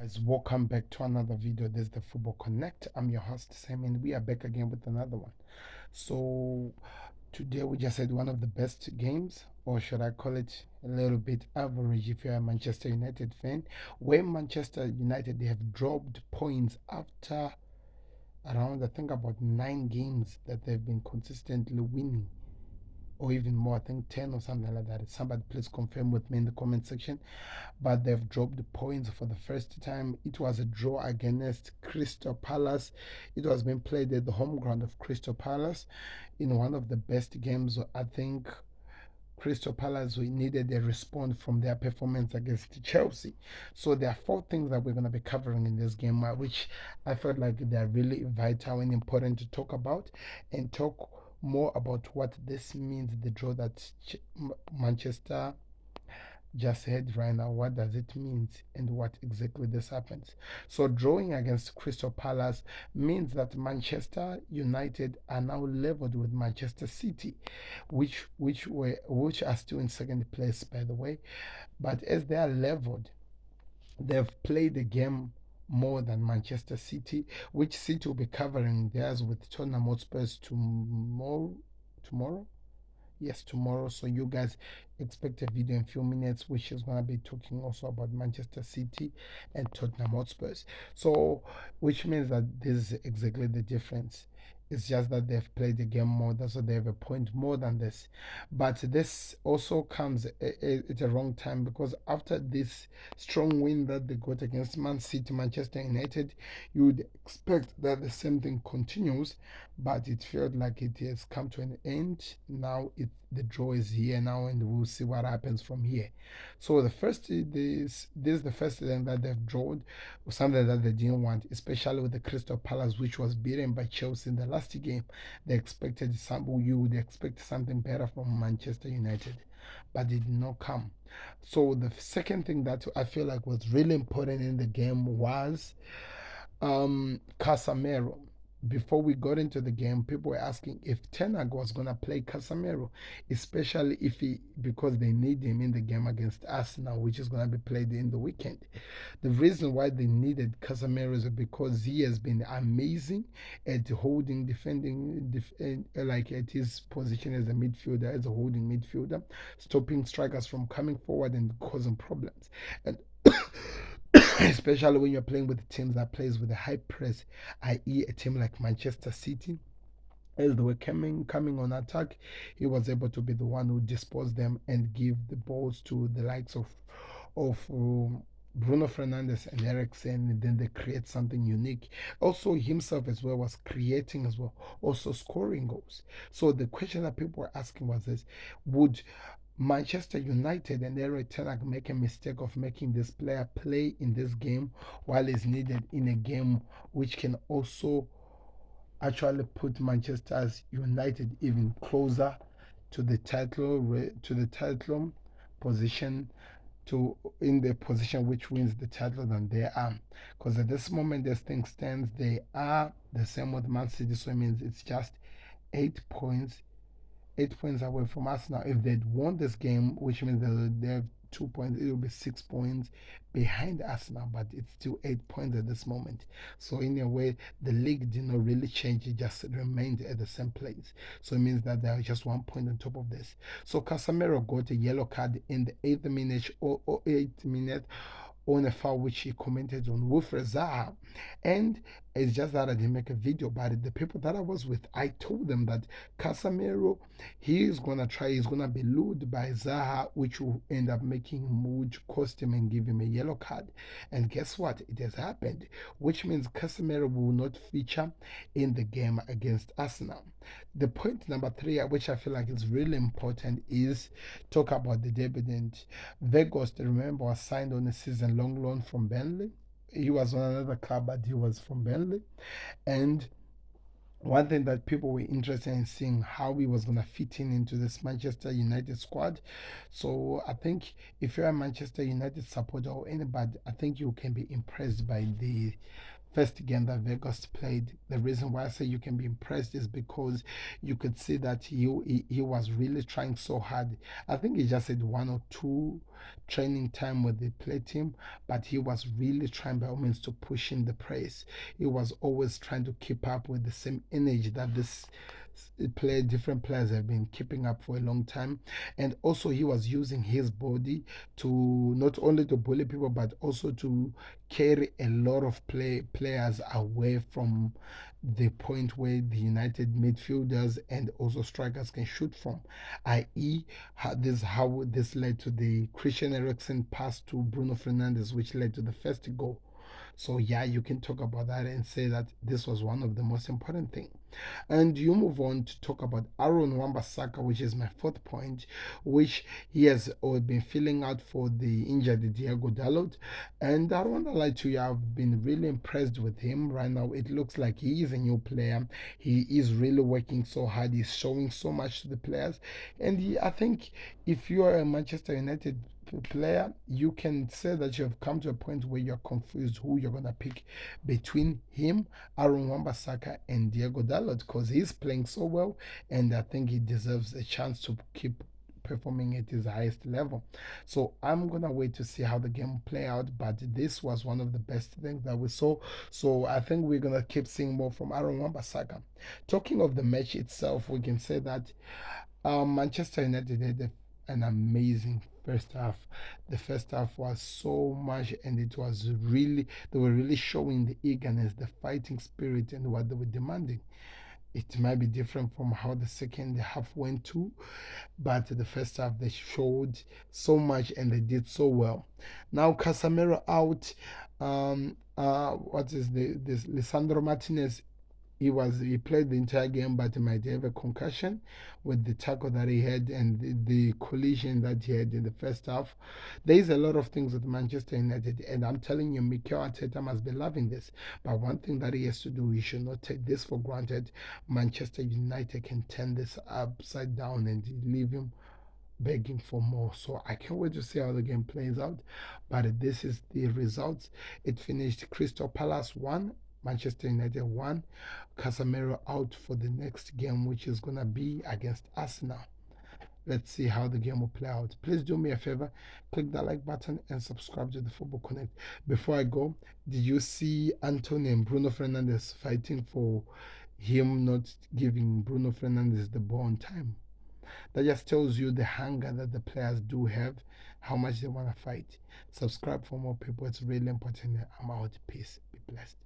Guys, welcome back to another video. This is the Football Connect. I'm your host Simon. We are back again with another one. So today we just had one of the best games, or should I call it a little bit average if you're a Manchester United fan, where Manchester United they have dropped points after around I think about 9 games that they've been consistently winning, or even more. I think 10 or something like that. Somebody please confirm with me in the comment section. But they've dropped points for the first time. It was a draw against Crystal Palace. It was being played at the home ground of Crystal Palace in one of the best games. I think Crystal Palace we needed a response from their performance against Chelsea. So there are four things that we're going to be covering in this game, which I felt like they're really vital and important to talk about and talk more about what this means, the draw that Manchester just heard right now. What does it mean and what exactly this happens? So drawing against Crystal Palace means that Manchester United are now leveled with Manchester City, which are still in second place by the way. But as they are leveled, they've played the game more than Manchester City, which City will be covering theirs with Tottenham Hotspurs tomorrow. Tomorrow, yes, tomorrow. So you guys expect a video in a few minutes, which is gonna be talking also about Manchester City and Tottenham Hotspurs. So, which means that this is exactly the difference. It's just that they've played the game more, so they have a point more than this. But this also comes at a wrong time because after this strong win that they got against Man City, Manchester United, you would expect that the same thing continues, but it felt like it has come to an end. Now the draw is here now, and we'll see what happens from here. So this is the first thing that they've drawn, something that they didn't want, especially with the Crystal Palace, which was beaten by Chelsea in the last game. They expected you would expect something better from Manchester United, but it did not come. So the second thing that I feel like was really important in the game was Casamero. Before we got into the game, people were asking if Tenag was gonna play Casamero, especially if he because they need him in the game against Arsenal, which is gonna be played in the weekend. The reason why they needed Casemiro is because he has been amazing at holding, defending, like at his position as a midfielder, as a holding midfielder, stopping strikers from coming forward and causing problems. And especially when you're playing with teams that plays with a high press, i.e., a team like Manchester City. As they were coming on attack, he was able to be the one who disposed them and give the balls to the likes of Bruno Fernandes and Eriksen, and then they create something unique. Also, himself as well was creating as well, also scoring goals. So the question that people were asking was this: would Manchester United and Eric Ten Hag make a mistake of making this player play in this game while he's needed in a game which can also actually put Manchester United even closer to the title position, to in the position which wins the title than they are. Because at this moment, as things stands, they are the same with Man City. So it means it's just 8 points 8 points away from us now. If they'd won this game, which means they have 2 points, it will be 6 points behind us now, but it's still 8 points at this moment. So in a way, the league did not really change; it just remained at the same place. So it means that there is just 1 point on top of this. So Casamero got a yellow card in the 8th minute or 8th minute on a foul which he commented on with Zaha. And it's just that I didn't make a video about it. The people that I was with, I told them that Casamiro, he's gonna be lured by Zaha, which will end up making him, which cost him and give him a yellow card. And guess what? It has happened, which means Casemiro will not feature in the game against Arsenal. The point number three, which I feel like is really important, is talk about the dividend. Vegas, remember, was signed on a season long loan from Burnley. He was on another club, but he was from Burnley. And one thing that people were interested in seeing how he was going to fit in into this Manchester United squad. So I think if you're a Manchester United supporter or anybody, I think you can be impressed by the first game that Vegas played. The reason why I say you can be impressed is because you could see that he was really trying so hard. I think he just had one or two training time with the play team, but he was really trying by all means to push in the press. He was always trying to keep up with the same energy that different players have been keeping up for a long time. And also he was using his body to not only to bully people but also to carry a lot of players away from the point where the United midfielders and also strikers can shoot from, i.e., how this led to the Christian Eriksen pass to Bruno Fernandes, which led to the first goal. So yeah, you can talk about that and say that this was one of the most important things. And you move on to talk about Aaron Wan-Bissaka, which is my fourth point, which he has been filling out for the injured Diego Dalot. And I don't want to lie to you, I've been really impressed with him right now. It looks like he is a new player. He is really working so hard. He's showing so much to the players. And I think if you are a Manchester United player, you can say that you have come to a point where you're confused who you're going to pick between him, Aaron Wan-Bissaka, and Diego Dalot because he's playing so well, and I think he deserves a chance to keep performing at his highest level. So I'm gonna wait to see how the game play out, but this was one of the best things that we saw. So I think we're gonna keep seeing more from Aaron Wan-Bissaka. Talking of the match itself, we can say that Manchester United had an amazing first half. The first half was so much, and it was really, they were really showing the eagerness, the fighting spirit, and what they were demanding. It might be different from how the second half went to, but the first half they showed so much and they did so well. Now Casamero out. What is this? Lisandro Martinez, he played the entire game, but he might have a concussion with the tackle that he had and the collision that he had in the first half. There is a lot of things with Manchester United, and I'm telling you, Mikel Arteta must be loving this. But one thing that he has to do, he should not take this for granted. Manchester United can turn this upside down and leave him begging for more. So I can't wait to see how the game plays out. But this is the results. It finished Crystal Palace 1, Manchester United 1. Casamero out for the next game, which is going to be against Arsenal. Let's see how the game will play out. Please do me a favor, click that like button and subscribe to the Football Connect. Before I go, did you see Anthony and Bruno Fernandes fighting for him not giving Bruno Fernandes the ball on time? That just tells you the hunger that the players do have, how much they want to fight. Subscribe for more people. It's really important. I'm out. Peace. Be blessed.